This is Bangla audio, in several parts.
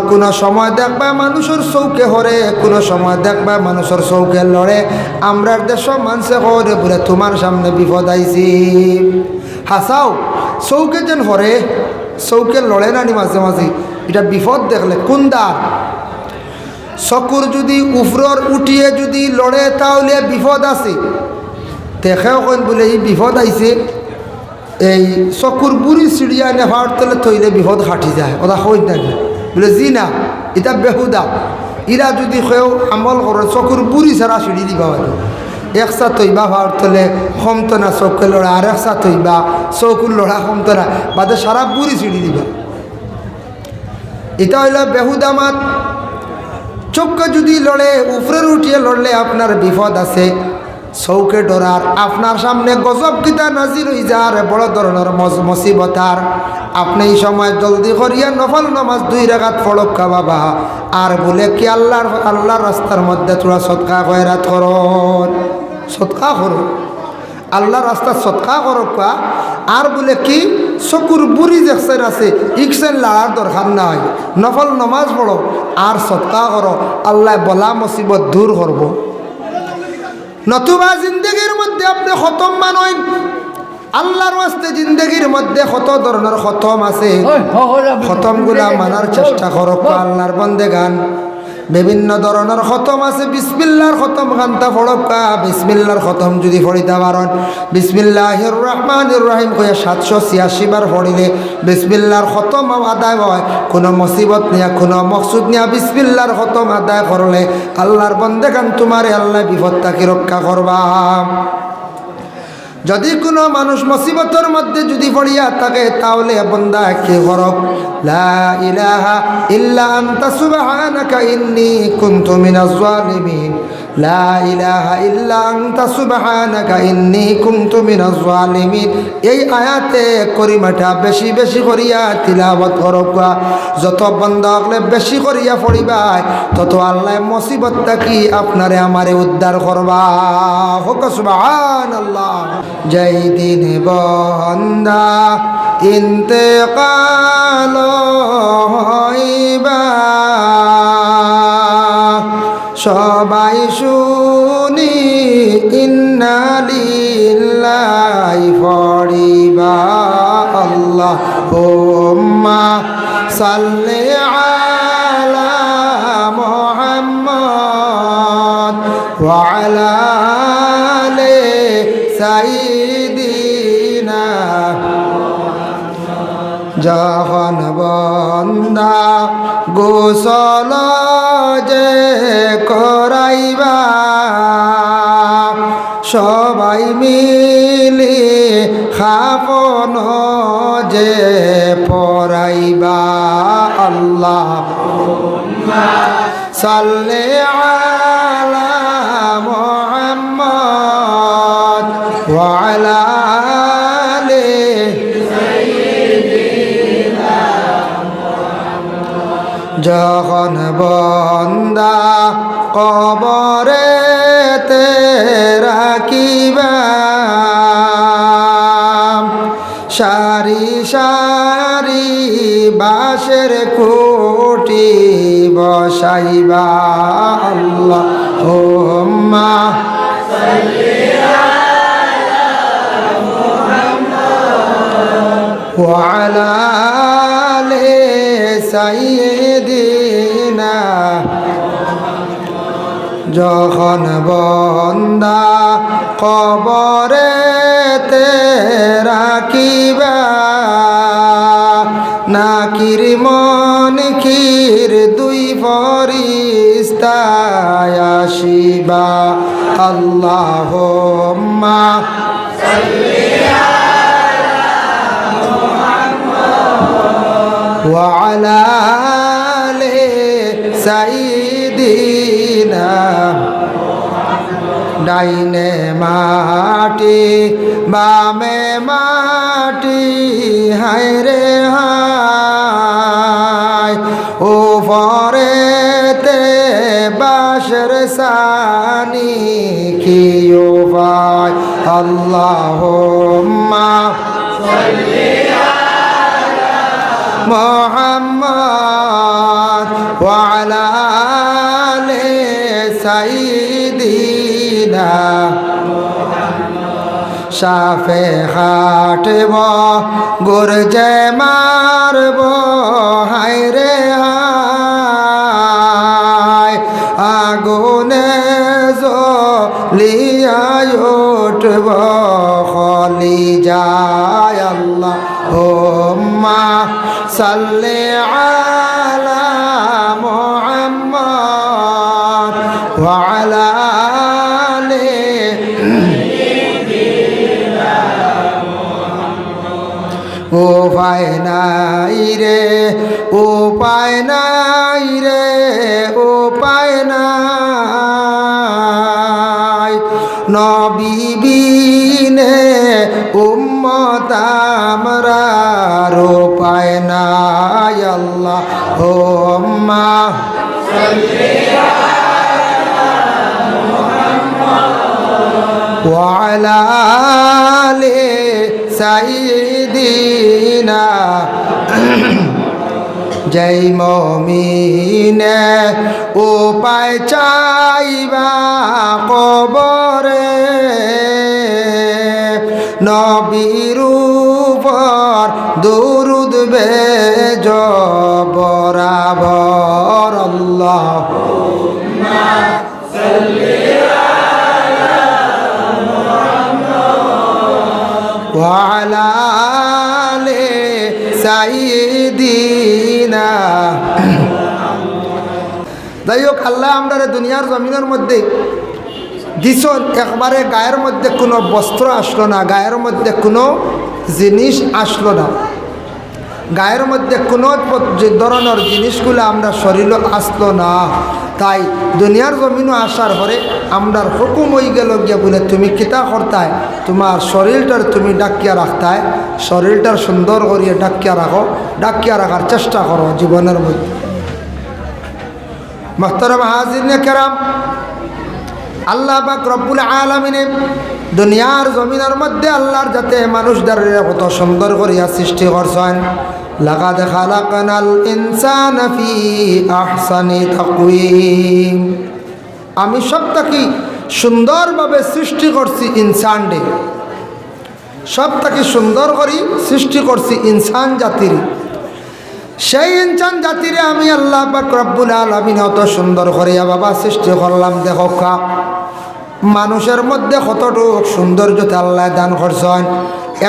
কোন সময় দেখবা মানুষের চৌকে হরে, কোন সময় দেখবা মানুষের চৌকে লড়ে। আমরার দেশ মানুষে হরে বলে তোমার সামনে বিপদ আইছি। হাসাও চৌকে যেন হরে, চৌকে লড়ে নানি মাঝে মাঝে। এটা বিপদ দেখলে কোন দ্বার চকুর যদি উফরর উঠিয়ে যদি লড়ে তাহলে বিপদ আছে। দেখেও কইন বলে এই বিপদ আইছে, এই চকুর বুড়ি চিড়িয়া নেভার তলে থইলে বিপদ খাটি যায়। ওরা কইন নাকি বলে জি না, এটা বেহুদা। ইরা যদি কেউ আমল করে চকুর বুড়ি ছাড়া সিঁড়ি দিবা হয়তো একসা তৈবা ভার তলে কমতো না চৌকে লড়া, আর একসা তৈবা চৌকুর লড়া কমতো না, বাদে সারা বুড়ি সিঁড়ি দিবা। এটা হইল বেহুদা মাত। চৌকে যদি লড়ে উপরের উঠিয়ে লড়লে আপনার বিপদ আছে। চৌকে ডরার আপনার সামনে গজব কিতা নাজির হয়ে যার বড় ধরনের মুসিবতার। আপনি এই সময় জলদি করিয়া নফল নামাজ 2 রাকাত পড়কা বাবা, আর বলে কি আল্লাহর রাস্তার মধ্যে তোরা সদকা খয়রাত করুন, সদকা করো আল্লাহর রাস্তা সদকা করো কা। আর বলে কি চকুর বুড়ি দেখছেন আছে ইকসেন লাড়ার দরকার নাই, নফল নামাজ পড়ো আর সদকা করো, আল্লাহ বলা মুসিবত দূর করবো। নতুবা জিন্দগির মধ্যে আপনি খতম মানেন। আল্লাহর ওয়াস্তে জিন্দগির মধ্যে কত ধরনের খতম আছে, খতমগুলা মানার চেষ্টা করো। আল্লাহর বন্দেগান বিভিন্ন ধরনের খতম আছে। বিসমিল্লাহর খতম খান্তা ফড়কা, বিসমিল্লাহর খতম যদি ফড়িতে পারেন, বিসমিল্লাহির রহমানির রহিম কয়ে 786 বার ফড়িলে বিসমিল্লাহর খতম আদায় হয়। কোনো মুসিবত নিয়া কোনো মকসুদ নিয়া বিসমিল্লাহর খতম আদায় করলে আল্লাহর বন্দেগান তোমারে আল্লাহ বিপদ থেকে রক্ষা করবা। যদি কোনো মানুষ মুসিবতের মধ্যে যদি পড়িয়া থাকে তাহলে বান্দা কি করক, লা ইলাহা ইল্লা আনতা সুবহানাকা ইন্নী কুনতু মিনাজ জালিমিন, লা ইলাহা ইল্লা আনতা সুবহানাকা ইন্নী কুনতু মিনাজ জালিমিন। এই আয়াতে করিমাটা বেশি বেশি করিয়া তিলাওয়াত করক। যত বান্দা হলে বেশি করিয়া পড়িবা তত আল্লাহ মুসিবত থেকে আপনারে আমারে উদ্ধার করবা। হোক সুবহানাল্লাহ। যেই দিন বন্দা ইন্তেকাল হইবা সবাই শুনি ইন্না লিল্লাহি পড়িবা। আল্লাহুম্মা সাল্লি আলা মুহাম্মদ ওয়া আলা আলি সাইয়্যিদিনা। যখন বন্দা গোসল যে করাইবা সবাই মিলি খাফন যে পরাইবা। আল্লাহুম্মা সাল্লি আলা মুহাম্মদ ওয়া আলা আলি সাইয়্যিদিনা। যখন বন্দা কবরেতে রাখিবা সারি সারি বাঁশের খুঁটি বসাইবা। আল্লাহুম্মা সাল্লি আলা মুহাম্মদ ওয়া আলা আলি সাইয়্যিদিনা। যখন বন্দা কবরেতে রাখিবা নাকির মনকির 2 ফেরেশতা আসিবা। আল্লাহুম্মা সাল্লি আলা মুহাম্মদ ওয়া আলা আলি সাইয়্যিদিনা। ডাইনে মাটি বামে মাটি হায়রে হায় উপরেতে বাঁশের সানি কি উপায়। আল্লাহুম্মা সাল্লি আলা মুহাম্মদ وعلى آل سيدنا শাফে হাটব গুরজে মারব হায়রে হায় আগুনে জ্বলিয়ায় উঠব খলি যায় আল্লাহুম্মা সাল্লি আলা মুহাম্মদ ওয়া আলা আলি উপায় নাই রে উপায় নাই রে উপায় নাই নবী বিনে উম্মত আমরার উপায় নাই আল্লাহুম্মা সাল্লি আলা মুহাম্মদ ওয়া আলা আলি সাইয়্যিদিনা জয় মমিনে উপায় চাইবা কবরে নবীর উপর দুরুদ বেজ বরাবর আল্লাহুম্মা সাল্লি আলা মুহাম্মদ ওয়া আলা আলি সাইয়্যিদিনা। যাই হোক, আল্লাহ আমরা দুনিয়ার জমিনের মধ্যে দিছন, একবারে গায়ের মধ্যে কোনো বস্ত্র আসলো না, গায়ের মধ্যে কোনো জিনিস আসলো না, গায়ের মধ্যে কোনো ধরনের জিনিসগুলো আমরা শরীরও আসলো না। তাই দুনিয়ার জমিনও আসার পরে আমরার হুকুম হয়ে গেল গিয়া বলে তুমি কিতা করতায়, তোমার শরীরটার তুমি ডাকিয়া রাখতায়, শরীরটার সুন্দর করিয়া ডাকিয়া রাখো, ডাকিয়া রাখার চেষ্টা করো জীবনের মধ্যে। মুহতারাম হাজিরিনে কেরাম, আল্লাহ পাক রব্বুল আলামিনে দুনিয়ার জমিনের মধ্যে আল্লাহর যাতে মানুষদের কত সুন্দর করিয়া সৃষ্টি করছেন। লাকাদ খালাকনাল ইনসানা ফি আহসানি তাকওয়িম, আমি সবটাকে সুন্দরভাবে সৃষ্টি করছি ইনসান ডে, সবটাকে সুন্দর করি সৃষ্টি করছি ইনসান জাতির। সেই ইনসান জাতিরে আমি আল্লাহ পাক রব্বুল আলামিন অত সুন্দর করিয়া বাবা সৃষ্টি করলাম। দেখো মানুষের মধ্যে কতটুকু সৌন্দর্যতা আল্লাহ দান করছেন।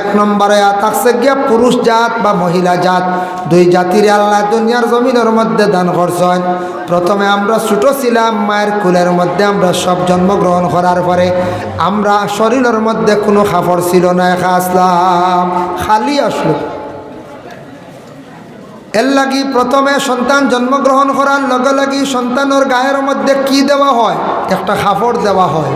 এক নম্বরে থাকছে গিয়া পুরুষ জাত বা মহিলা জাত, দুই জাতির আল্লাহ দুনিয়ার জমিনের মধ্যে দান করছেন। প্রথমে আমরা ছোটো ছিলাম, মায়ের কুলের মধ্যে আমরা সব জন্মগ্রহণ করার পরে আমরা শরীরের মধ্যে কোনো কাপড় ছিল না, একা আসলাম, খালি আসলো। এর লাগি প্রথমে সন্তান জন্মগ্রহণ করার লগে লাগি সন্তানের গায়ের মধ্যে কি দেওয়া হয়? একটা কাপড় দেওয়া হয়।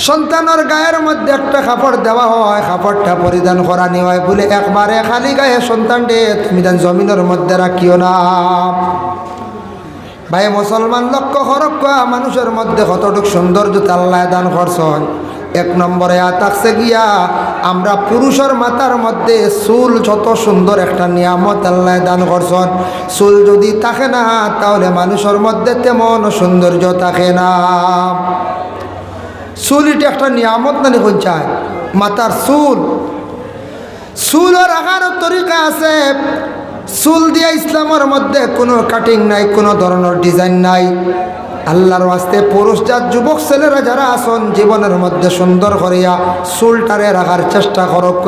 সন্তানের গায়ের মধ্যে একটা কাপড় দেওয়া হয়, কাপড়টা পরিধান করানি হয় বলে একবারে খালি গায়ে সন্তানটে তুমি জমিনের মধ্যে রাখিও না। ভাই মুসলমান, লক্ষ্য করক মানুষের মধ্যে কতটুকু সৌন্দর্যতা আল্লাহ দান করছেন। এক নম্বরে থাকছে গিয়া আমরা পুরুষের মাথার মধ্যে চুল, যত সুন্দর একটা নিয়ামত আল্লাহ দান করছেন। চুল যদি থাকে না তাহলে মানুষের মধ্যে তেমন সৌন্দর্য থাকে না। চুল এটা একটা নিয়ামত না দেখুন চায়, মাথার চুল, চুলের আকার তরিকা আছে। চুল দিয়া ইসলামের মধ্যে কোনো কাটিং নাই, কোনো ধরনের ডিজাইন নাই। আল্লাহর ওয়াস্তে পুরুষ জাত যুবক ছেলেরা যারা আসন জীবনের মধ্যে সুন্দর করিয়া চুলটারে রাখার চেষ্টা করক,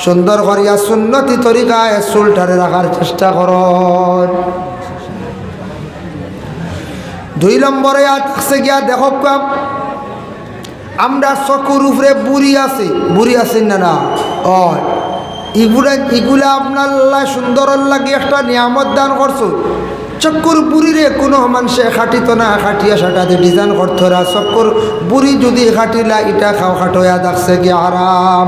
সুন্দর করিয়া সুন্নতি তরিকায় চুলটারে রাখার চেষ্টা কর। দুই নম্বরে আছে গিয়া দেখো আমরা চকুর উপরে বুড়ি আছি না না, এগুলা আপনার আল্লাহ সুন্দর লাগে একটা নিয়ামত দান করছো। চক্কর বুড়িরে কোনো মানুষে খাটিত না, খাটিয়া সাটাতে ডিজাইন করতো না। চক্কর বুড়ি যদি খাটিলা ইটা খাও খাটোয়া দেখছে কি আরাম।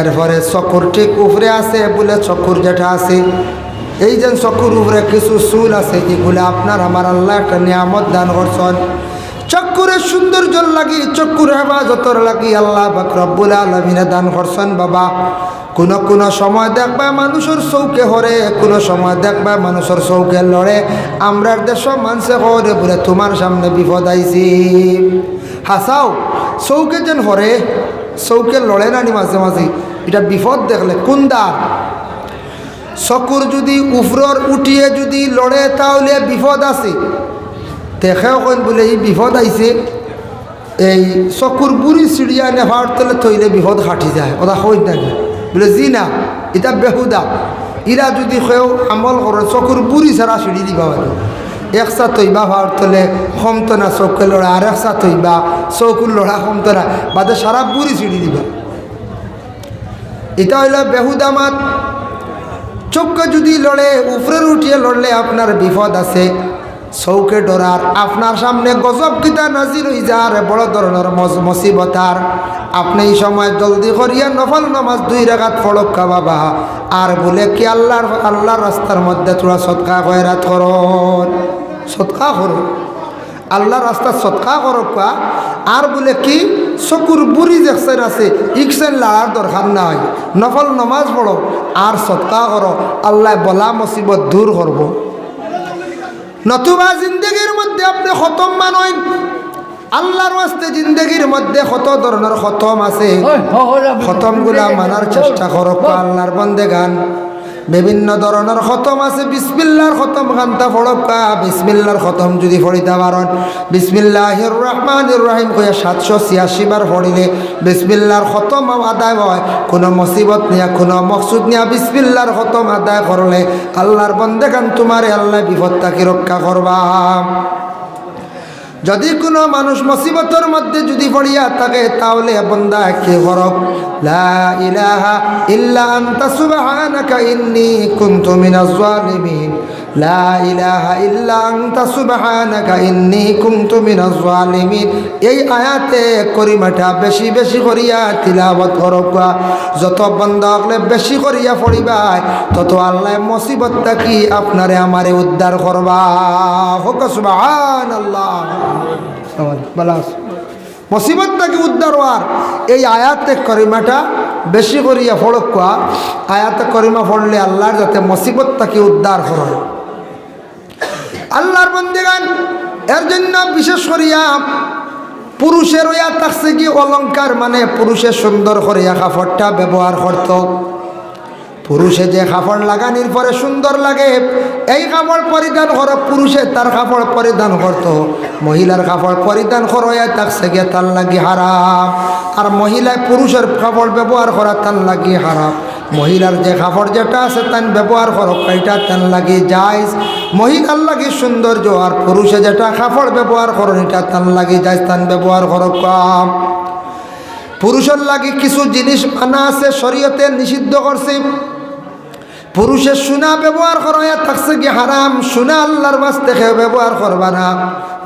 এরপরে চক্কর ঠিক উপরে আছে বলে চক্কর যেটা আছে, এই যে চক্কর উপরে কিছু চুল আছে, এগুলো আপনার আমার আল্লাহ একটা নিয়ামত দান করছেন। চক্কুরের সৌন্দর্য লাগি, চক্কুর হেফাজতর লাগি আল্লাহ পাক রব্বুল আলামিন দান করছেন। বাবা কোনো সময় দেখবা মানুষের চৌকে হরে, কোনো সময় দেখবা মানুষের চৌকে লড়ে। আমরার দেশ মানুষে হরে বলে তোমার সামনে বিপদ আইছি। হাসাও চৌকে যেন হরে, চৌকে লড়ে নানি মাঝে মাঝে। এটা বিপদ দেখলে কোন দ্বার চকুর যদি উফরর উঠিয়ে যদি লড়ে তাহলে বিপদ আছে। দেখেও কইন বলে এই বিপদ আইছে, এই চকুর বুড়ি চিড়িয়া নেভার তলে থইলে বিপদ খাটি যায়। ওরা কই নাকি বলে জি না, এটা বেহুদা। ইরা যদি কেউ আমল করে চকুর বুড়ি ছাড়া সিঁড়ি দিবা পারে। একসা তৈবা ভার তলে কমতো না চৌকে লড়া, আর একসা তৈবা চৌকুর লড়া কমতো না, বাদে সারা বুড়ি সিঁড়ি দিবা। এটা হইল বেহুদা মাত। চৌকে যদি লড়ে উপরের উঠিয়ে লড়লে আপনার বিপদ আছে। চৌকে ডরার আপনার সামনে গজব কিতা নাজির হয়ে যার বড় ধরনের মুসিবতার। আপনি এই সময় জলদি করিয়া নফল নামাজ 2 রাকাত পড়কা বাবা, আর বলে কি আল্লাহর রাস্তার মধ্যে তোরা সদকা খয়রাত করুন, সদকা করো আল্লাহর রাস্তা সদকা করো কা। আর বলে কি চকুর বুড়ি দেখছেন আছে ইকসেন লাড়ার দরকার নাই, নফল নামাজ পড়ো আর সদকা করো, আল্লাহ বলা মুসিবত দূর করব। নতুবা জিন্দগির মধ্যে আপনি খতম মানেন। আল্লাহর ওয়াস্তে জিন্দগির মধ্যে কত ধরনের খতম আছে, খতমগুলা মানার চেষ্টা করো। আল্লাহর বন্দেগান বিভিন্ন ধরনের খতম আছে। বিসমিল্লাহর খতম খান্তা ফড়কা, বিসমিল্লাহর খতম যদি ফড়িতে পারেন, বিসমিল্লাহির রহমানির রহিম কইয়া 786 বার ফড়িলে বিসমিল্লাহর খতম আদায় হয়। কোনো মুসিবত নিয়া কোনো মকসুদ নিয়া বিসমিল্লাহর খতম আদায় করলে আল্লাহর বন্দেগান তোমারে আল্লাহ বিপদ থেকে রক্ষা করবা। যদি কোনো মানুষ মুসিবতের মধ্যে যদি পড়িয়া থাকে তাহলে বান্দা কি করব, লা ইলাহা ইল্লা আনতা সুবহানাকা ইন্নী কুনতু মিনাজ জালিমিন, লা ইলাহা ইল্লা আনতা সুবহানাকা ইন্নী কুনতু মিনাজ জালিমিন। এই আয়াতে করিমাটা বেশি বেশি করিয়া তিলাওয়াত করব। যত বান্দা হলে বেশি করিয়া পড়িবা তত আল্লাহ মুসিবত থেকে আপনারে আমারে উদ্ধার করবা। হোক সুবহানাল্লাহ। মুসিবত থেকে উদ্ধার হওয়ার এই আয়াতে করিমাটা বেশি করিয়া ফড়কা। আয়াতে করিমা পড়লে আল্লাহর যাতে মুসিবত থেকে উদ্ধার করে। আল্লাহর বন্দেগান এর জন্য বিশেষ করিয়া পুরুষের ওয়া থাকছে কি অলঙ্কার, মানে পুরুষের সুন্দর করিয়া কাপড়টা ব্যবহার করত। পুরুষে যে কাপড় লাগানির পরে সুন্দর লাগে এই কাপড় পরিধান করো। পুরুষে তার কাপড় পরিধান করতো, মহিলার কাপড় পরিধান করাইয়া থাকছে গিয়ে তার লাগি হারাম। আর মহিলায় পুরুষের কাপড় ব্যবহার করা তার লাগি হারাম। মহিলার যে কাপড় যেটা আছে তান ব্যবহার করো এটা তার লাগি জায়েজ, মহিলার লাগি সৌন্দর্য। আর পুরুষে যেটা কাপড় ব্যবহার করো এটা তার লাগি জায়েজ, তান ব্যবহার করো কম। পুরুষের লাগি কিছু জিনিস মানা আছে, শরীয়তে নিষিদ্ধ করছে। পুরুষের সোনা ব্যবহার করা থাকছে কি হারাম, সোনা আল্লাহর বাস্তে খেয়ে ব্যবহার করবা না।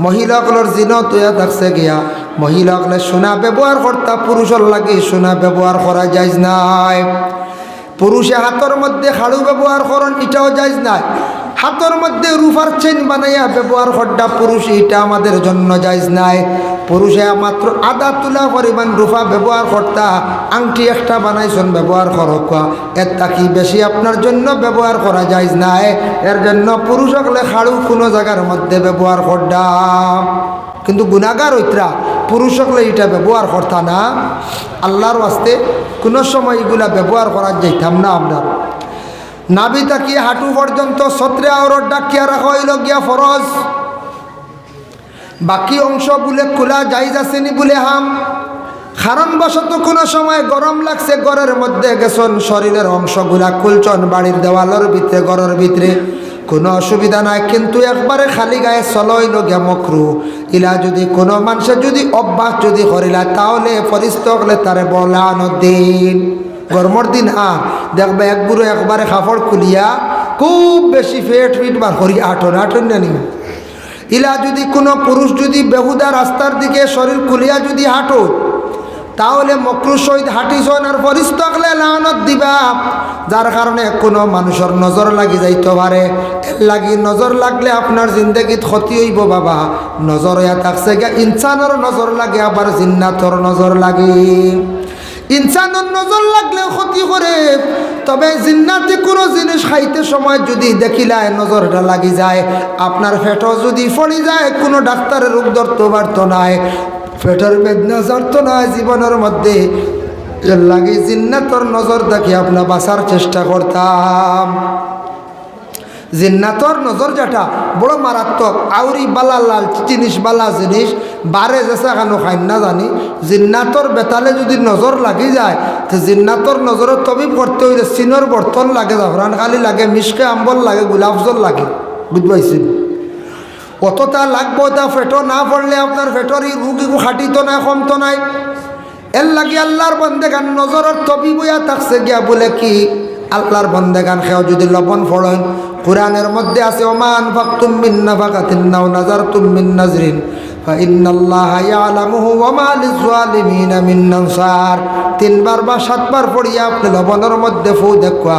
মহিলাগুলোর জিনত হইয়া থাকছে গিয়া মহিলাগুলো সোনা ব্যবহার করতা, পুরুষের লাগে সোনা ব্যবহার করা যাইজ নাই। পুরুষে হাতের মধ্যে খাড়ু ব্যবহার করেন এটাও যাইজ নাই। হাতের মধ্যে রূপার চেন বানাইয়া ব্যবহার করটা পুরুষ এটা আমাদের জন্য যাইজ নাই। পুরুষে মাত্র আধা তুলা পরিমাণ রূপা ব্যবহার করতা, আংটি একটা বানাইছেন ব্যবহার করক, এর তাকি বেশি আপনার জন্য ব্যবহার করা যাইজ নাই। এর জন্য পুরুষ হলে খাড়ু কোনো জায়গার মধ্যে ব্যবহার করডা। কিন্তু গুনাহগার হইতরা পুরুষ হলে এটা ব্যবহার করতা না। আল্লাহর ওয়াস্তে কোনো সময় এগুলা ব্যবহার করা যাইতাম না। আপনার নাভি তাকি হাঁটু পর্যন্ত ছত্রে আওরত ডাকিয়া রাখা হইল গিয়া ফরজ। বাকি অংশ বলে খোলা যাইজ আসেনি বলে হাম। কারণবশত কোনো সময় গরম লাগছে, ঘরের মধ্যে গেছন, শরীরের অংশগুলা খুলছন বাড়ির দেওয়ালের ভিতরে ঘরের ভিতরে, কোনো অসুবিধা নাই। কিন্তু একবারে খালি গায়ে চলইল গিয়া মকরু। ইলা যদি কোনো মানুষের যদি অভ্যাস যদি করিলা তাহলে ফরিস্ত হলে তারে বলানো দিন, গরমর দিন দেখবে এক বুড়ো একবারে কাপড় খুলিয়া খুব বেশি ফেট বার করি আটন জানি। ইলা যদি কোনো পুরুষ যদি বেহুদা রাস্তার দিকে শরীর খুলিয়া যদি হাঁটো তাহলে মকরু সহিত হাঁটিছন আর ফরিস্ত হলে লানত দিবা, যার কারণে কোনো মানুষের নজর লাগি যাইতে পারে। এর লাগি নজর লাগলে আপনার জিন্দগিত ক্ষতি হইব বাবা। নজর হইয়া থাকছে গিয়া ইনসানের নজর লাগে, আবার জিন্নাতর নজর লাগে। ইনসানের নজর লাগলেও ক্ষতি করে, তবে জিন্নাতে কোনো জিনিস খাইতে সময় যদি দেখিলায় নজরটা লাগি যায়, আপনার পেটও যদি ফড়ি যায়, কোনো ডাক্তারের রোগ ধরতে পারত নাই, পেটের বেদনা জারত না জীবনের মধ্যে, এর লাগে জিন্নাতর নজর দেখে আপনার বাঁচার চেষ্টা করতাম। জিন্নাতর নজর যেটা বড় মারাত্মক, আউরি বালা লাল জিনিস বালা জিনিস বারে যেসা কেন খাই না জানি, জিন্নাতর বেতালে যদি নজর লাগি যায়, তো জিন্নাতর নজরের তবিব করতে হইলে চিনর বর্তন লাগে, জাফরান খালি লাগে, মিশকে আম্বল লাগে, গোলাপ জল লাগে, বুঝবাইছেন? অতটা লাগবো, তা ফেটো না পড়লে আপনার ফেটোর এই রুগীকে খাটিতো না, কমতো নাই। এর লাগে আল্লাহর বন্দেগান নজরের তবিব হইয়া থাকছে গিয়া বলে কি, আল্লাহর বন্দেগান খেয়াও যদি লবণ ফড়েন, কুরআনের মধ্যে আছে ওমান ফাকতুম মিন নাফাকাতিন নাও নাজারতুম মিন নাজরিন ফাইন্নাল্লাহা ইয়ালামুহু ওয়া মা লিয-যালিমিনা মিন নাসার। 3 বার বা 7 বার পড়িয়া আপনি লবণের মধ্যে ফু দেখবা।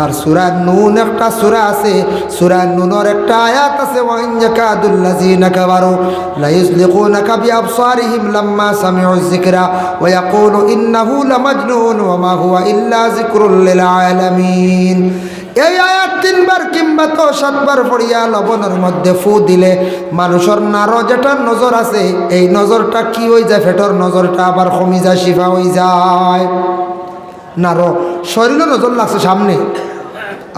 আর সূরা নূন একটা সূরা আছে, সূরা নূনের একটা আয়াত আছে, ওয়া ইন ইয়াকাদুল লাযিনা কাফারু লা ইযলিকুনাকা বিআবসারিহিম লাম্মা সামি'ু যিকরা ওয়া ইয়াকুলু ইন্নাহু লামাজনুন ওয়া মা হুয়া ইল্লা যিকরুল লিল আলামিন। এই আয়াত 3 বার কিংবা তো 7 বার পড়িয়া লবণের মধ্যে ফু দিলে মানুষের নারো যেটা নজর আছে, এই নজরটা কি হয়ে যায়, ফেটর নজরটা আবার কমি যায়, শিফা হয়ে যায়। নারো শরীরও নজর লাগছে সামনে,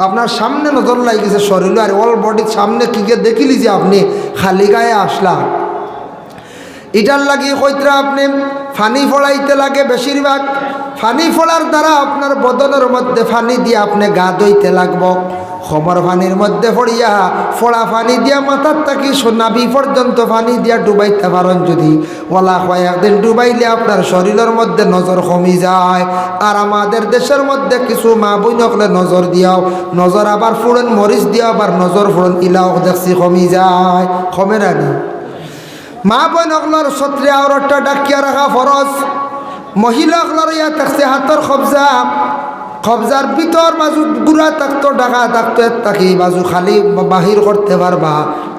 আপনার সামনে নজর লাগিয়েছে শরীর, আর অল বডির সামনে কি গিয়ে দেখিলি যে আপনি খালি গায়ে আসলা, এটার লাগিয়ে কইতরা আপনি ফানি ফড়াইতে লাগে। বেশিরভাগ ফানি ফোড়ার দ্বারা আপনার বদনের মধ্যে ফানি দিয়ে আপনি গা ধুইতে লাগবো। খবর ফানির মধ্যে পড়িয়া ফোড়া ফানি দিয়া মাথার থাকি নাভি পর্যন্ত ফানি দিয়া ডুবাইতে পারেন, যদি ওলা কয়েকদিন ডুবাইলে আপনার শরীরের মধ্যে নজর কমি যায়। আর আমাদের দেশের মধ্যে কিছু মা বই নকলে নজর দিয়াও, নজর আবার ফুড়েন মরিচ দিয়াও, আবার নজর ফুড়েন ইলাও দেখছি কমি যায়, কমে রানি। মা বই নকলার ছত্রে আওরটা ডাকিয়া রাখা ফরজ। মহিলাগুলোর ইয়া থাকছে হাতের কবজা, কবজার ভিতর বাজু গুড়া থাকতো, ডাকা থাকতো, এর থাকি বাজু খালি বাহির করতে পারবা,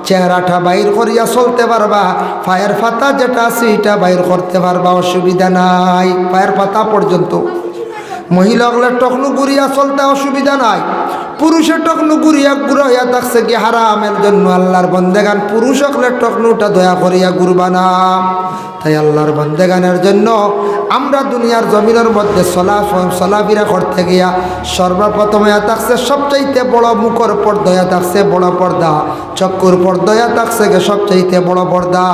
চেহারাটা বাইর করিয়া চলতে পারবা, পায়ের পাতা যেটা আছে এটা বাইর করতে পারবা, অসুবিধা নাই, পায়ের পাতা পর্যন্ত। মহিলাগুলো টকনু গুড়িয়া চলতে অসুবিধা নাই। পুরুষের টকনু গুড়াইয়া থাকছে কি হারামের জন্য। আল্লাহর বন্দেগান পুরুষ হকলে টকনুটা দয়া করিয়া গুরবা না। তাই আল্লাহর বন্দেগানের জন্য আমরা দুনিয়ার জমিনের মধ্যে চলাফেরা করতে গিয়া সর্বপ্রথমে থাকছে সবচাইতে বড় মুখর পর্দয়া থাকছে বড় পর্দা, চক্ষুর পর্দয়া থাকছে গে সবচাইতে বড় পর্দা।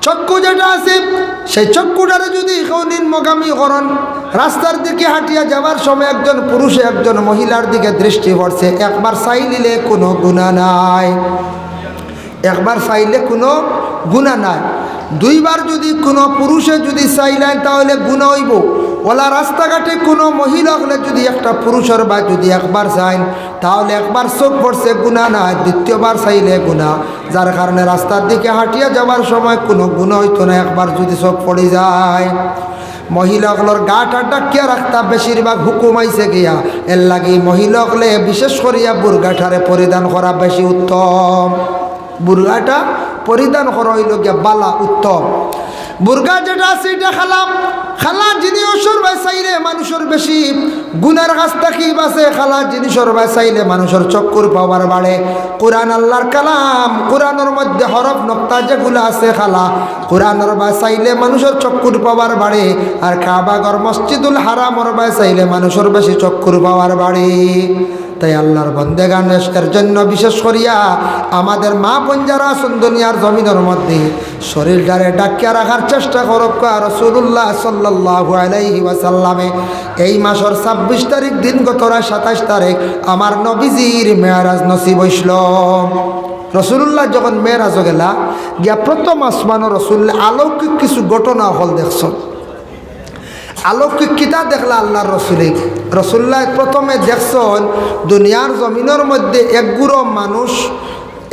চক্ষু যেটা আছে সেই চক্ষুটারে যদি কেউ নিম্নগামী করেন, রাস্তার দিকে হাঁটিয়া যাবার সময় একজন পুরুষে একজন মহিলার দিকে দৃষ্টি পড়ছে, একবার চাইলে কোনো গুনাহ নাই, একবার চাইলে কোনো গুনাহ নাই। 2 বার যদি কোনো পুরুষে যদি চাইলেন তাহলে গুনাহ হইব। ওলা রাস্তাঘাটে কোনো মহিলা হলে যদি একটা পুরুষের বা যদি একবার চাইন তাহলে একবার চোখ পড়ছে গুনাহ নাই, 2বার চাইলে গুনাহ। যার কারণে রাস্তার দিকে হাঁটিয়া যাওয়ার সময় কোনো গুনাহ হইতো না, একবার যদি চোখ পড়ে যায়। মহিলাগুলোর গাটা ডাকিয়া রাখতা বেশিরভাগ হুকুম আইছে গিয়া, এর লাগে মহিলাগুলো বিশেষ করিয়া বুরগাটারে পরিধান করা বেশি উত্তম। বুরগাটা পরিধান করা হইল গিয়া বালা উত্তম। বুরগা যেটা আছে এটা খালা জিনিসের চাইলে মানুষের বেশি গুনার কাছ থেকে বাঁচে, খালা জিনিসের চাইলে মানুষের চক্ষুর পাওয়ার বাড়ে। কোরআন আল্লাহর কালাম, কোরআনের মধ্যে হরফ নক্তা যেগুলো আছে খালা, কোরআনের চাইলে মানুষের চক্ষুর পাওয়ার বাড়ে। আর কাবাগর মসজিদুল হারামর চাইলে মানুষের বেশি চক্ষুর পাওয়ার বাড়ে। তাই আল্লাহর বন্দেগান এর জন্য বিশেষ করিয়া আমাদের মা বোন যারা আছেন দুনিয়ার জমিনের মধ্যে শরীরটারে ডাকিয়া রাখার চেষ্টা করুক। রাসূলুল্লাহ সাল্লাল্লাহু আলাইহি ওয়াসাল্লামে এই মাসের 26 তারিখ দিন গত 27 তারিখ আমার নবীজির মেরাজ নসিব হইল। রসুল্লাহ যখন মেরাজ গেলা গিয়া প্রথম আসমানো রসুল্লাহ অলৌকিক কিছু ঘটনা হল দেখছ। অলৌকিক কিতা দেখলা আল্লাহর রসুল্লাহ প্রথমে দেখছেন দুনিয়ার জমিনের মধ্যে একগুড়ো মানুষ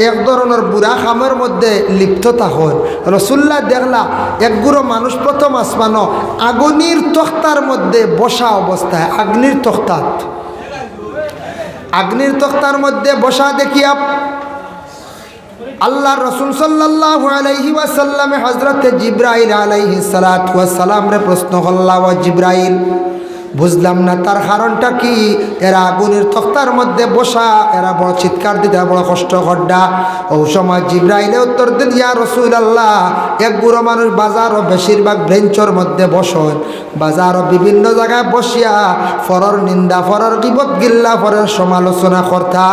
এক ধরনের বুড়া খামের মধ্যে লিপ্ত থাকেন। রসুল্লাহ দেখলা একগুড়ো মানুষ প্রথম আসমানো আগুনের তক্তার মধ্যে বসা অবস্থায়, আগ্নির তক্তার মধ্যে বসা দেখিয়া আল্লাহ রসুল সাল্লাল্লাহু আলাইহি ওয়াসাল্লামে হযরতে জিবরাইল আলাইহিস সালাতু ওয়াস সালাম রে প্রশ্ন করলাম, ও জিবরাইল, বুঝলাম না তার কারণটা কি? এরা আগুনের তক্তার মধ্যে বসা, এরা বড় চিৎকার দিতে বড় কষ্ট করডা। ও সময় জিবরাইলে উত্তর দিন, ইয়া রাসূলুল্লাহ, এক বুড়ো মানুষ বাজারও বেশিরভাগ ব্রেঞ্চর মধ্যে বসন, বাজারও বিভিন্ন জায়গায় বসিয়া ফরর নিন্দা, ফরর গীবত গিল্লা, ফরর সমালোচনা করতা।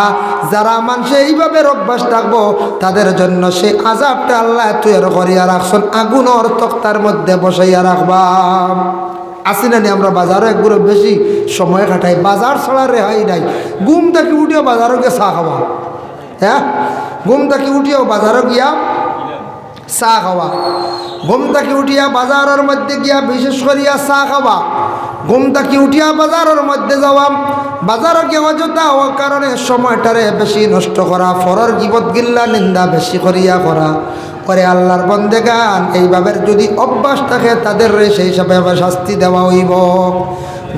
যারা মানুষে এইভাবে অভ্যাস থাকবো তাদের জন্য সেই আযাবটা আল্লাহ তৈরি করিয়া রাখছেন, আগুনের তক্তার মধ্যে বসাইয়া রাখবা। আসি না নি আমরা বাজারও একগুলো বেশি সময় কাটাই, বাজার ছাড়া রেহাই নাই। ঘুম থেকে উঠিও বাজারও গিয়ে চা খাওয়া, হ্যাঁ, ঘুম থেকে উঠিও বাজারও গিয়া চা খাওয়া, ঘুম থেকে উঠিয়া বাজারের মধ্যে গিয়া বিশেষ করিয়া চা খাওয়া, ঘুম থেকে উঠিয়া বাজারের মধ্যে যাওয়া, বাজারও গিয়ে অযথা হওয়ার কারণে সময়টারে বেশি নষ্ট করা, ফরর গীবত গিল্লা নিন্দা বেশি করিয়া করা করে। আল্লাহর বন্দেগান এইভাবে যদি অভ্যাস থাকে তাদের সেই হিসাবে শাস্তি দেওয়া হইব।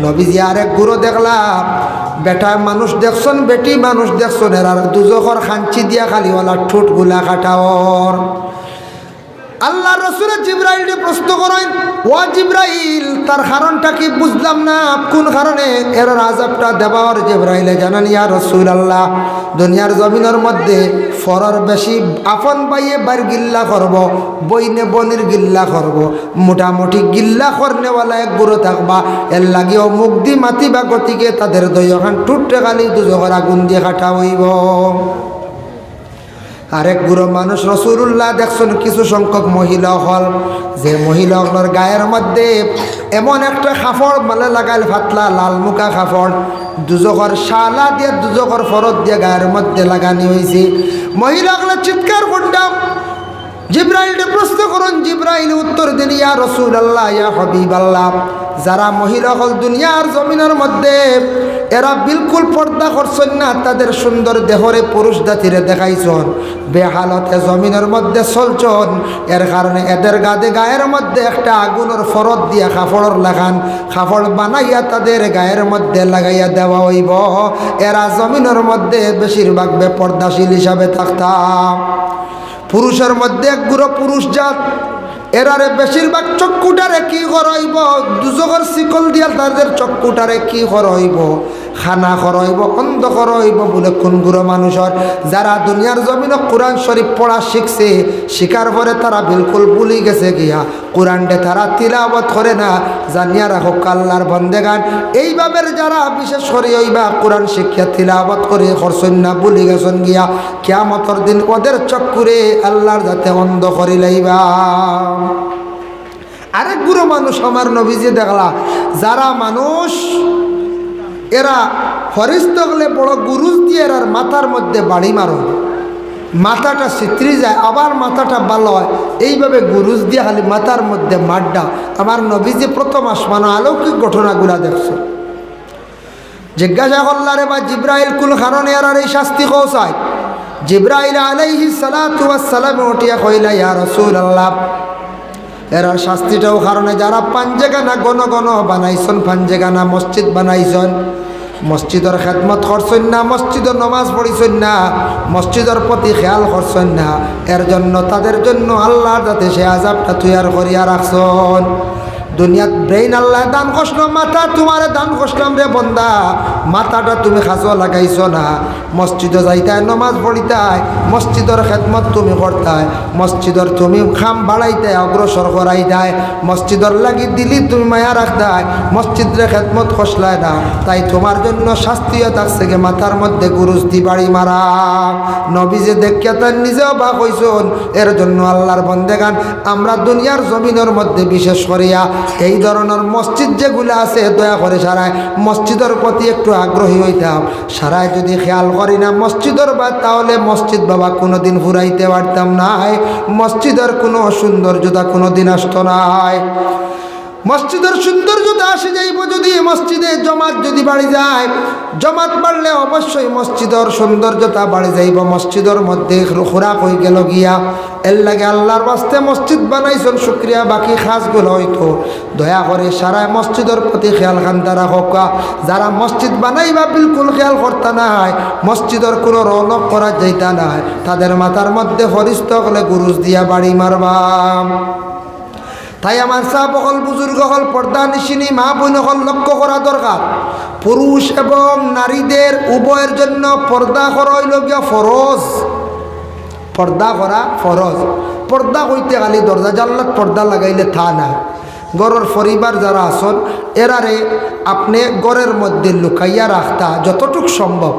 নবীজি আরেক গুরু দেখলাম, বেটা মানুষ দেখছন, বেটি মানুষ দেখছন, এরা দুজখর খাঞ্চি দিয়া খালিওয়ালা ঠোঁট গুলা কাটাওর। আল্লাহ রসুল জিবরাইল প্রশ্ন করেন, ও জিবরাইল, তার কারণটা কি? বুঝলাম না কোন কারণে এর আযাবটা দেওয়ার। জিবরাইলে জানান, ইয়া রাসূলুল্লাহ, দুনিয়ার জমিনের মধ্যে ফরর বেশি আপন বাইয়ে বার গিল্লা করব, বইনে বনির গিল্লা করব, মোটামুটি গিল্লা করনেওয়ালা এক গুরু থাকবা, এর লাগিও মুখ দি মাতিবা গতিকে তাদের দইখান টুটে খালি দুজোর আগুন দিয়ে কাটা হইব। আরেক বুড়ো মানুষ রাসূলুল্লাহ দেখছেন কিছু সংখ্যক মহিলা হল, যে মহিলাগুলোর গায়ের মধ্যে এমন একটা কাপড় মানে লাগাইল, ফাতলা লাল মুখা কাপড়, দুজকর শালা দিয়ে দুজকর ফরত দিয়ে গায়ের মধ্যে লাগানি হয়েছে। মহিলাগুলো চিৎকার করতাম, জিবরাইলকে প্রশ্ন করুন। জিবরাইল উত্তর দিন, ইয়া রাসূলুল্লাহ, ইয়া হাবিবাল্লাহ, যারা মহিলা হল দুনিয়ার জমিনের মধ্যে এরা বিলকুল পর্দা করছেন না, তাদের সুন্দর দেহরে পুরুষ জাতিরে দেখাইছন, বেহালতে জমিনের মধ্যে চলছন, এর কারণে এদের গায়ের মধ্যে একটা আগুনের ফরত দিয়া কাপড় লাগান, কাপড় বানাইয়া তাদের গায়ের মধ্যে লাগাইয়া দেওয়া হইব। এরা জমিনের মধ্যে বেশিরভাগ বেপর্দাশীল হিসাবে থাকতাম। পুরুষের মধ্যে এক গুরু পুরুষ জাত, এরারে বেশিরভাগ চক্ষুটারে কি করইব? দুজগর শিকল দিয়া তাদের চক্ষুটারে কি করইব? খানা করইব, অন্ধ করইব বলে কোন গুরু মানুষের। যারা দুনিয়ার জমিনে কোরআন শরীফ পড়া শিখছে, শিকার পরে তারা বিলকুল ভুলি গেছে গিয়া কোরআনটা তারা তিলাওয়াত করে না। জানিয়া রাখো আল্লাহর বন্দেগান, এইভাবে যারা বিশেষ করে ওইবা কোরআন শিক্ষা তিলাওয়াত করে করছেন না, ভুলি গেছেন গিয়া, কিয়ামতের দিন ওদের চক্ষুরে আল্লাহর যাতে অন্ধ করি লাইবা। আরেক গুরু মানুষ আমার নবীজি দেখলা, যারা মানুষ এরা ফরিস্ত গেলে বড় গুরুজ দিয়ে এরার মাথার মধ্যে বাড়ি মারো, মাথাটা ছিত্রি যায়, আবার মাথাটা ভালো হয়, এইভাবে গুরুজ দিয়ে খালি মাথার মধ্যে মাড্ডা। আমার নবীজি প্রথম আসমানো অলৌকিক ঘটনাগুলা দেখছো। জিজ্ঞাসা করলারে বা জিবরাইল কোন কারণে এরার এই শাস্তি কৌসায়? জিবরাইল আলাইহিস সালাতু ওয়াস সালাম উঠিয়া কইলা, ইয়া রাসূলুল্লাহ, এরার শাস্তিটাও কারণে যারা পাঞ্জেগানা গণ গণ বানাইছেন, পাঞ্জেগানা মসজিদ বানাইছেন, মসজিদের খেদমত করছেন না, মসজিদের নমাজ পড়িছেন না, মসজিদের প্রতি খেয়াল করছেন না, এর জন্য তাদের জন্য আল্লাহর যাতে সে আযাবটা তৈয়ার করিয়া রাখছেন। দুনিয়াত ব্রেইন আল্লাহ দান কষ্ট, মাথা তোমার দান করলাম রে বন্দা, মাথাটা তুমি খাজো লাগাইছো না, মসজিদে যাইতায়, নমাজ পড়িতায়, মসজিদের খেদমত তুমি করতায়, মসজিদের তুমি খাম বাড়াইতায়, অগ্রসর করাইতায়, মসজিদের লাগি দিলি তুমি মায়া রাখতায়, মসজিদের খেদমত খসলায় না, তাই তোমার জন্য শাস্তিও থাকছে গে মাথার মধ্যে গুরুজ দি বাড়ি মারা। নবীজি দেখিয়া তার নিজেও বা কইছুন। এর জন্য আল্লাহর বন্দেগান, আমরা দুনিয়ার জমিনের মধ্যে বিশেষ করিয়া এই ধরনের মসজিদ যেগুলো আছে, দয়া করে সারায় মসজিদের প্রতি একটু আগ্রহী হইতাম। সারায় যদি খেয়াল করি না মসজিদের বা, তাহলে মসজিদ বাবা কোনোদিন ফুরাইতে পারতাম নাই, মসজিদের কোনো সৌন্দর্যতা কোনোদিন আসতো নাই। মসজিদের সৌন্দর্যতা আসে যাইব যদি মসজিদে জমাত যদি বাড়ি যায়, জমাত বাড়লে অবশ্যই মসজিদের সৌন্দর্যতা বাড়ি যাইব। মসজিদের মধ্যে খোরাক হয়ে গেল গিয়া, এর লাগে আল্লাহর বাস্তে মসজিদ বানাইছেন, শুক্রিয়া। বাকি খাসগুলো হয়তো দয়া করে সারা মসজিদের প্রতি খেয়াল খান্তা রাখক। যারা মসজিদ বানাইবা বিলকুল খেয়াল করতা নাই, মসজিদের কোনো রৌনক করা যাইতা নাই, তাদের মাথার মধ্যে ফরিস্ত হলে গুরুজ দিয়া বাড়ি মারবা। তাই আমার সাহেব হল, বুজুর্গ হল, পর্দা নিশিনী মা বোন হল লক্ষ্য করা দরকার। পুরুষ এবং নারীদের উভয়ের জন্য পর্দা করা হইল গিয়া ফরজ। পর্দা করা ফরজ। পর্দা হইতে খালি দরজা জানলাত পর্দা লাগাইলে থা না। গড়ের পরিবার যারা আসন এরারে আপনি গড়ের মধ্যে লুকাইয়া রাখতা যতটুক সম্ভব।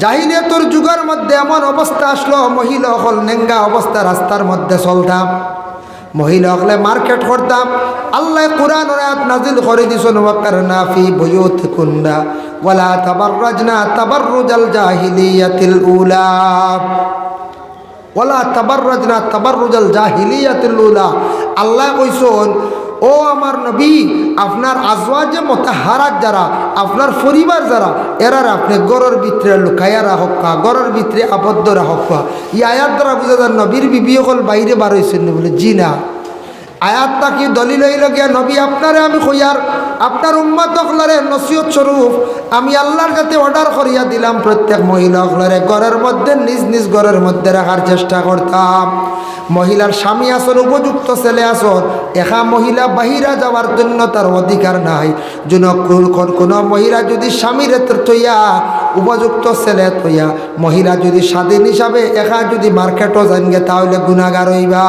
জাহিলিয়াতের যুগের মধ্যে এমন অবস্থা আসলো, মহিলা হল নেঙ্গা অবস্থা রাস্তার মধ্যে চলতাম, মহিলা হলে মার্কেট করতাম। আল্লাহ কুরআন আয়াত নাজিল করে দিছেন, ওয়াকারনা ফি বুয়ুতিকুন্না ওয়ালা তাবাররাজনা তাবাররুজাল জাহিলিয়াতিল উলা ওয়ালা তাবাররাজনা তাবাররুজাল জাহিলিয়াতিল উলা। আল্লাহ কইছেন, ও আমার নবী, আপনার আজওয়াজে মুতাহহারাত যারা, আপনার পরিবার যারা, এরার আপনি গড়ের ভিতরে লুকাইয়া রাখক, গড়ের ভিতরে আবদ্ধ রাখক। এই আয়াত দ্বারা বুঝা যায় নবীর বিবি হল বাইরে বার হয়েছেন বলে? জি না। আয়াতটা কি দলিল হইল গিয়া নবী আপনারে আমি কইয়ার আপনার উম্মত হলরে নসিহত স্বরূপ আমি আল্লাহর কাছে অর্ডার করিয়া দিলাম, প্রত্যেক মহিলা হলরে ঘরের মধ্যে নিজ নিজ ঘরের মধ্যে রাখার চেষ্টা করতাম। মহিলার স্বামী আসন, উপযুক্ত ছেলে আসন, একা মহিলা বাহিরা যাওয়ার জন্য তার অধিকার নাই। কোনো মহিলা যদি স্বামীর তৈয়া উপযুক্ত ছেলে তৈয়া, মহিলা যদি স্বাধীন হিসাবে একা যদি মার্কেটও যানগে তাহলে গুনাহগার হইবা।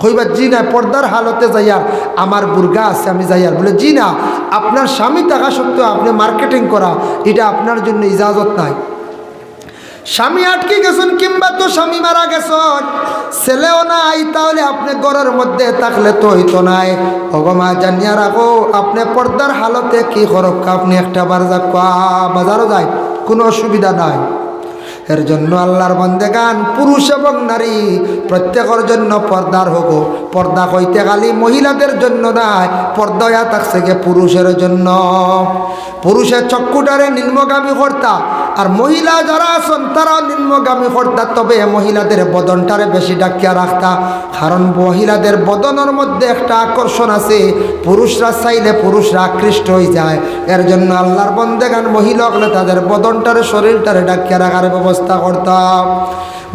কইবা জি না, পর্দার হালতে যাইয়ার আমার বুর্গা আছে আমি যাইয়ার বলে? জি না, আপনার স্বামী থাকা সত্ত্বেও আপনি মার্কেটিং করা এটা আপনার জন্য ইজাজত নাই। স্বামী আটকে গেছেন কিংবা তো স্বামী মারা গেছেন, ছেলেও নাই, তাহলে আপনি ঘরের মধ্যে থাকলে তো হইতো নাই। ভগমা জানিয়া রাখো, আপনি পর্দার হালতে কি করক, আপনি একটা বাজারও যায়, কোনো অসুবিধা নাই। এর জন্য আল্লাহর বান্দেগান পুরুষ এবং নারী প্রত্যেকের জন্য পর্দার হোক। পর্দা হইতে খালি মহিলাদের জন্য নাই, পর্দা থাকছে গে পুরুষের জন্য। পুরুষের চক্ষুটারে নিম্নগামী কর্তা, আর মহিলা যারা আছেন তারাও নিম্নগামী কর্তা। তবে মহিলাদের বদনটারে বেশি ডাকিয়া রাখতা, কারণ মহিলাদের বদনের মধ্যে একটা আকর্ষণ আছে, পুরুষরা চাইলে পুরুষরা আকৃষ্ট হয়ে যায়। এর জন্য আল্লাহর বান্দেগান মহিলা হলে তাদের বদনটারে শরীরটারে ডাকিয়া রাখার ব্যবস্থা করতাম।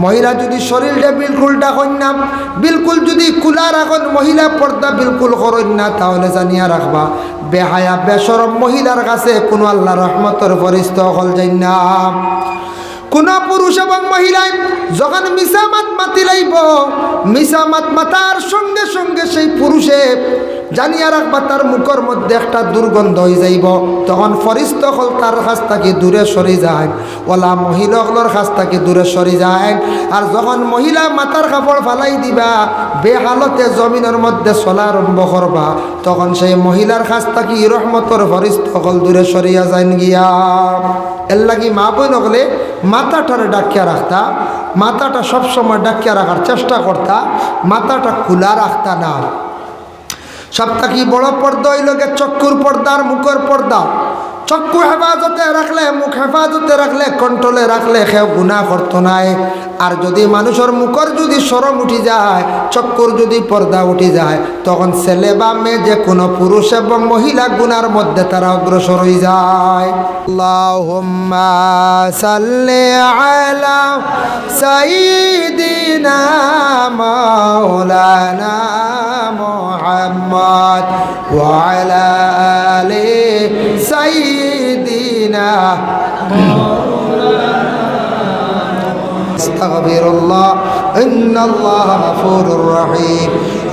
মহিলা যদি শরীরটা বিলকুলটা করেন না, বিলকুল যদি খোলা রাখেন, মহিলা পর্দা বিলকুল করেন না, তাহলে জানিয়া রাখবা বেহায়া বেশরম মহিলার কাছে কোনো আল্লাহ রহমতের ফরিস্তা হল যাই না। কোন পুরুষ এবং মহিলায় যখন মিসামাত মাতি লাইব, মিসামাত মাতার সঙ্গে সঙ্গে সেই পুরুষে জানিয়া রাখবা তার মুখের মধ্যে একটা দুর্গন্ধ হয়ে যাইব, তখন ফরিস্ত হল তার কাছ থেকে দূরে সরে যায়, ওলা মহিলাগুলোর কাছ থেকে দূরে সরে যায়। আর যখন মহিলা মাথার কাপড় ফালাই দিবা, বেহালতে জমিনের মধ্যে চলা আরম্ভ করবা, তখন সেই মহিলার কাছ থেকে রহমতর ফরিস্ত হল দূরে সরিয়া যান গিয়া। এর লাগি মা বই নগলে মাথাটারে ডাকিয়া রাখতা, মাথাটা সবসময় ডাকিয়া রাখার চেষ্টা করতা, মাথাটা খোলা রাখতা না। সবথেকে বড় পর্দা হইল গে চক্ষুর পর্দা আর মুখের পর্দা। চক্ষু হেফাজতে রাখলে, মুখ হেফাজতে রাখলে, কন্ট্রোলে রাখলে কেউ গুনাহ করতো নাই। আর যদি মানুষের মুখর যদি শরম উঠি যায়, চক্ষুর যদি পর্দা উঠি যায়, তখন ছেলে বা মেয়ে যে কোনো পুরুষ এবং মহিলা গুনার মধ্যে তারা অগ্রসর হয়ে যায়। আল্লাহুম্মা সাল্লি আলা সাইয়্যিদিনা মাওলানা মুহাম্মদ ওয়া আলা আলি সাইয়্যিদিনা আস্তাগফিরুল্লাহ ইন্নাল্লাহা গফুরুর রহিম।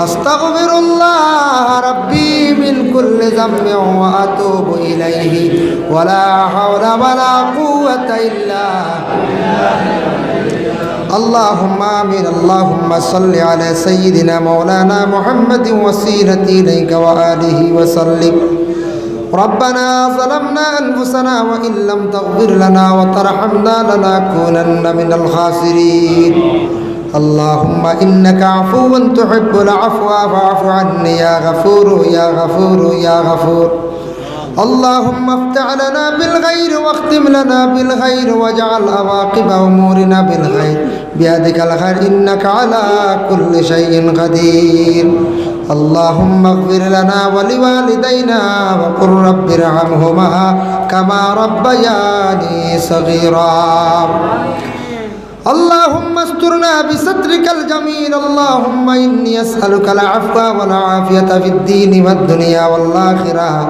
আস্তাগফিরুল্লাহ রাব্বি মিন কুল্লি যামবিন ওয়া আতুবু ইলাইহি ওয়া লা হাওলা ওয়া লা কুওয়াতা ইল্লা বিল্লাহ। اللهم آمين. اللهم صل على سيدنا مولانا محمد وسيلتي إليك وآله وسلم. ربنا ظلمنا أنفسنا وإن لم تغفر لنا وترحمنا لنكونن من الخاسرين. اللهم إنك عفو تحب العفو فاعف عني يا غفور يا غفور يا غفور اللهم افتح لنا بالخير واختم لنا بالخير واجعل عواقب أمورنا بالخير بيدك الخير إنك على كل شيء قدير اللهم اغفر لنا ولوالدينا وقل رب ارحمهما كما ربياني صغيرا اللهم استرنا بسترك الجميل اللهم إني أسألك العفو والعافية في الدين والدنيا والآخرة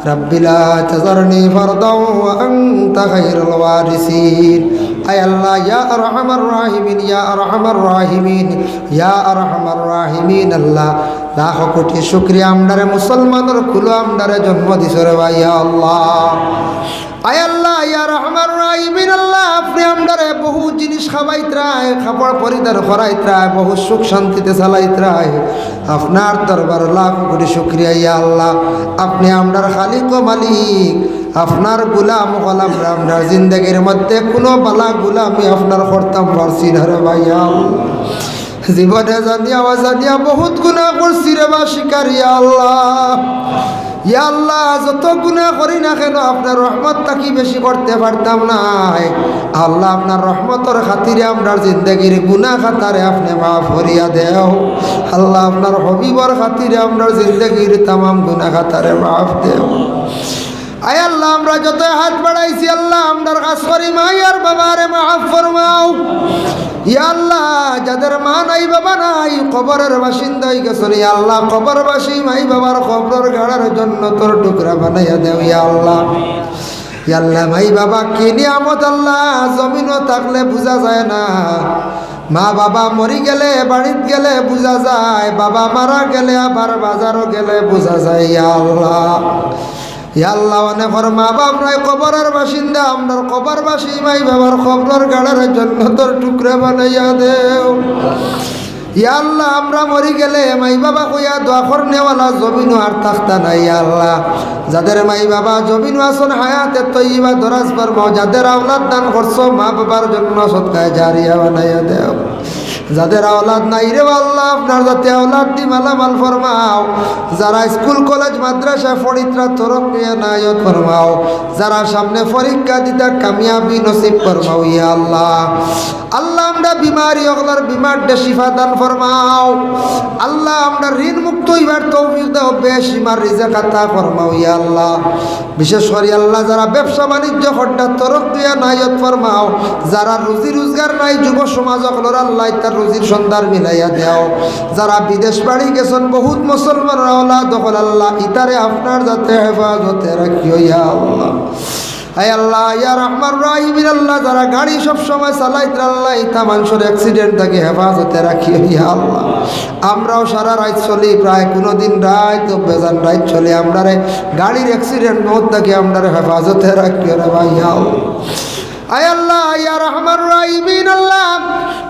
رب لا تذرني فردا وأنت خير الوارثين أي الله يا أرحم الراحمين يا أرحم الراحمين يا أرحم الراحمين الله লাখ কোটি শুকরিয়া আমদারে মুসলমানের কুলো আমদারে জন্ম দিছরে ভাই আল্লাহ আয় আল্লাহ ইয়া রহমান রাহিমিন আল্লাহ আপনি আমদারে বহু জিনিস খাওয়াইত্রায় খাবার পরিধান করাইত্রায় বহু সুখ শান্তিতে চালাইত্রায় আপনার দরবার লাখ কোটি শুকরিয়া ইয়া আল্লাহ আপনি আমদার খালিক ও মালিক আপনার গুলাম হলাম আমদার জিন্দগির মধ্যে কোনো বালা গুলামি আপনার করতাম পারছি না রে ভাই আল্লাহ জীবনে জানিয়া অজানিয়া বহুত গুনাহ করছি রে বা শিকার ইয়া আল্লাহ ইয়া আল্লাহ যত গুনাহ করি না কেন আপনার রহমত তাকি বেশি করতে পারতাম না আল্লাহ আপনার রহমতের খাতিরে আমরার জিন্দগির গুনাহ খাতারে আপনি মাফ করিয়া দেও আল্লাহ আপনার হবিবর খাতিরে আমরার জিন্দগির তামাম গুনাহ খাতারে মাফ দেও আয় আল্লাহ আমরা যত হাত বাড়াইছি আল্লাহ আমরার কাজ করি মাই আর বাবারে মাফ ফরমাও ইয়া আল্লাহ যাদের মা নাই বাবা নাই কবরের বাসিন্দা হয়ে গেছেন ইয়া আল্লাহ কবরবাসী মাই বাবার কবরের গাড়ার জন্য তোর টুকরা বানাইয়া দেও ইয়া আল্লাহ ইয়া আল্লাহ মাই বাবা কি নিয়ামত আল্লাহ জমিনও থাকলে বোঝা যায় না মা বাবা মরি গেলে বাড়িত গেলে বোঝা যায় বাবা মারা গেলে আবার বাজারও গেলে বোঝা যায় ইয়া আল্লাহ ইয়া আল্লাহ অনেকর মা বাপ নাই কবরের বাসিন্দা আমরার কবরবাসী মাই বাবার কবরের গাড়ার জন্য তোর টুকরা বানাইয়া দেও ইয়া আল্লাহ আমরা মরি গেলে মাই বাবা কইয়া দোয়া করনেওয়ালা জমিনও আর থাকতা নাই ইয়া আল্লাহ যাদের মাই বাবা জমিনও আসন হায়াতে তৈবা দরাজ ফরমাও যাদের আওলাদ দান করছো মা বাবার জন্য সদকায়ে জারিয়া বানাইয়া দেও যাদের আওলাদ নাই রে আল্লাহ আপনার যাতে আওলাদ দি মালামাল ফরমাও যারা স্কুল কলেজ মাদ্রাসা পড়িত্রা তরফ নায়ত ফরমাও যারা সামনে পরীক্ষা দিতা কামিয়াবি নসিব ফরমাও ইয়া আল্লাহ আল্লাহ আমরা বিমারি ওগলার বিমারটা শিফা দান ফরমাও আল্লাহ আমরা ঋণ মুক্ত হইবার তৌফিক দাও বেশিমার রিজিক আতা ফরমাও ইয়া আল্লাহ বিশেষ করে আল্লাহ যারা ব্যবসা বাণিজ্য করতে তরফ দিয়া নায়ত ফরমাও যারা রুজি রোজগার নাই যুব সমাজ ওগলার আল্লাহ তার রুজির সন্ধান মিলাইয়া দেও যারা বিদেশ বাড়ি গেছেন বহুত মুসলমানের আওলাদ দখল আল্লাহ ইতারে আপনার যাতে হেফাজতে রাখিও ইয়া আল্লাহ আয় আল্লাহ ইয়া রহমান রাহিমিন আল্লাহ যারা গাড়ি সব সময় চালাইতে আল্লাহ ইতা মানুষের অ্যাক্সিডেন্ট থেকে হেফাজতে রাখিও ইয়া আল্লাহ আমরাও সারা রাত চলি প্রায় কোনো দিন রাত বেজান রাত চলি আমরা গাড়ির অ্যাক্সিডেন্ট মত থেকে আমরা হেফাজতে রাখিও রে ভাই ইয়া আল্লাহ আয় আল্লাহ ইয়া রহমান রাহিমিন আল্লাহ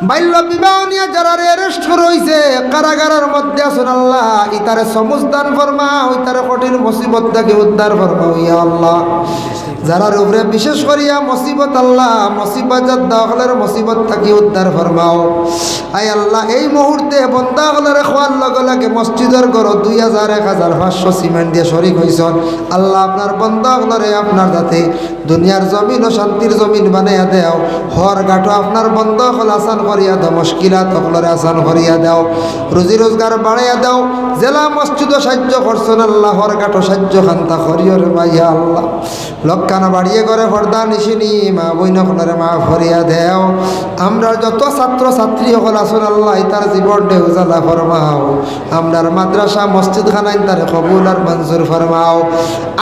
বাল্য বিবাহ নিয়ে যারা অ্যারেস্ট রয়েছে কারাগারের মধ্যে আছেন আল্লাহ ইতারে সমুজদান ফরমাও ইতারে কঠিন মুসিবত থেকে উদ্ধার ফরমাও ইয়া আল্লাহ যারার উপরে বিশেষ করিয়া মুসিবত আল্লাহ মুসিবত দাখলের মুসিবত থাকি উদ্ধার ফরমাও আয় আল্লাহ এই মুহূর্তে বন্দা হলের খোয়ার লগে লাগে মসজিদের ঘর 2000 1500 সিমেন্ট দিয়ে শরিক হইছেন আল্লাহ আপনার বন্দা হলরে আপনার যাতে দুনিয়ার জমিন ও শান্তির জমিন বানাইয়া দেও হর গাটো আপনার বন্দা হল আসান করিয়া দাও মুশকিলাত হলরে আসান করিয়া দাও রুজি রোজগার বাড়াইয়া দাও জেলা মসজিদও সাহায্য করছেন আল্লাহ হর গাটো সাহায্য খান্তা করিও রে ভাইয়া আল্লাহ লক্ষানা বাড়িয়ে করে পর্দা নিশিনি মা বইন হলরে মা ফরিয়া দেও আমরা যত ছাত্র ছাত্রী হল আসুন আল্লাহ তার জীবন উজালা ফরমাও আমরার মাদ্রাসা মসজিদ খানাইন তার কবুল আর মঞ্জুর ফরমাও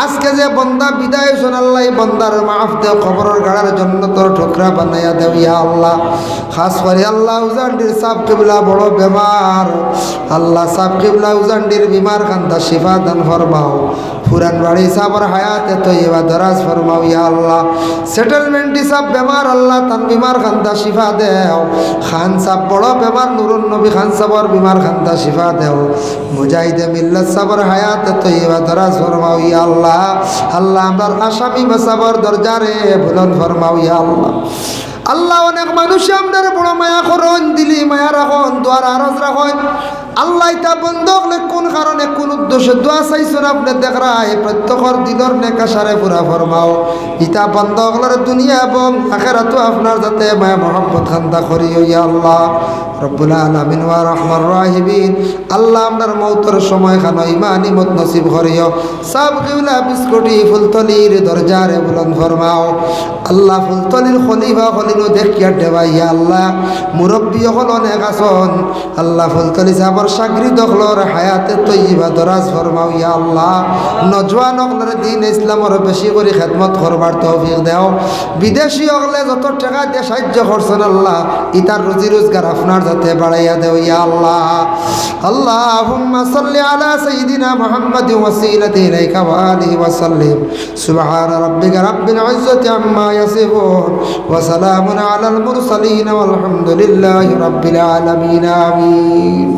আজকে যে বন্দা বিদায় হইছেন আল্লাহ বন্দার মাফ দেও খবরের গাড়ার জন্য তোর ঠোকরা বানাইয়া দেও ইয়া আল্লাহ খাস করে আল্লাহ উজান্ডির সাব কিবলা বড় বেমার আল্লাহ সাব কিবলা উজান্ডির বিমার কান্দা শিফা দান ফরমাও পুরান বাড়ি সাবর হায়াতে তৈবা দরাজ ফরমাও ইয়া আল্লাহ সেটেলমেন্ট সাব বেমার আল্লাহ তান বিমার কান্দা শিফা দেও খান সাব বড় বেমার নুরুন নবী খান সাবর বিমার কান্দা শিফা দেও মুজাহিদে মিল্লাত সাবর হায়াতে তৈবা দরাজ ফরমাও ইয়া আল্লাহ আল্লাহ আমরার আসামি সাবর দরজারে বুলন্দ ফরমাও ইয়া আল্লাহ আল্লাহ অনেক মানুষ আপনার বড় মায়া করন, দিলি মায়া রাখন, দোয়ার আরজ রাখন। আল্লাহ তা বন্ধ হলে কোন কারণে কোন উদ্দেশ্যে দোয়া চাইছেন আপনি দেখরাই প্রত্যেকর দিলর নেকা সারে পুরা ফরমাও। ইতা বন্ধ হলের দুনিয়া এবং আখেরাতো আপনার যাতে মায়া মহব্বত খান্দা করি ইয়া আল্লাহ রব্বুল আলামিন ওয়া রহমান রাহিমিন। আল্লাহ আপনার মৌতের সময় খানো ইমান ইমত নসিব করিও। সব কিবলা বিস্কুটি ফুলতলির দরজারে বুলন্দ ফরমাও। আল্লাহ ফুলতলির খলিফা খলিনু দেখিয়া দেবা ইয়া আল্লাহ মুরব্বী হল অনেক আসন। আল্লাহ ফুলতলি সাবর সাগরিদ হলর হায়াতে তৈবা দরাজ ফরমাও ইয়া আল্লাহ। নজওয়ান হকলের দিন ইসলামর বেশি করে খেদমত করবার তৌফিক দেও। বিদেশি হকলে যত টাকা দিয়ে সাহায্য করছেন আল্লাহ ইতার রুজি রোজগার আপনার যাতে বাড়াইয়া দেও ইয়া আল্লাহ। আল্লাহুম্মা সাল্লি আলা সাইয়্যিদিনা মুহাম্মাদিন ওয়াসিলাতি ইলাইকা ওয়া আলিহি ওয়া সাল্লিম। সুবহানা রাব্বিকা রাব্বিল ইজ্জাতি আম্মা ইয়াসিফুন ওয়া সালামুন আলাল মুরসালিন ওয়াল হামদুলিল্লাহি রাব্বিল আলামিন। আমিন।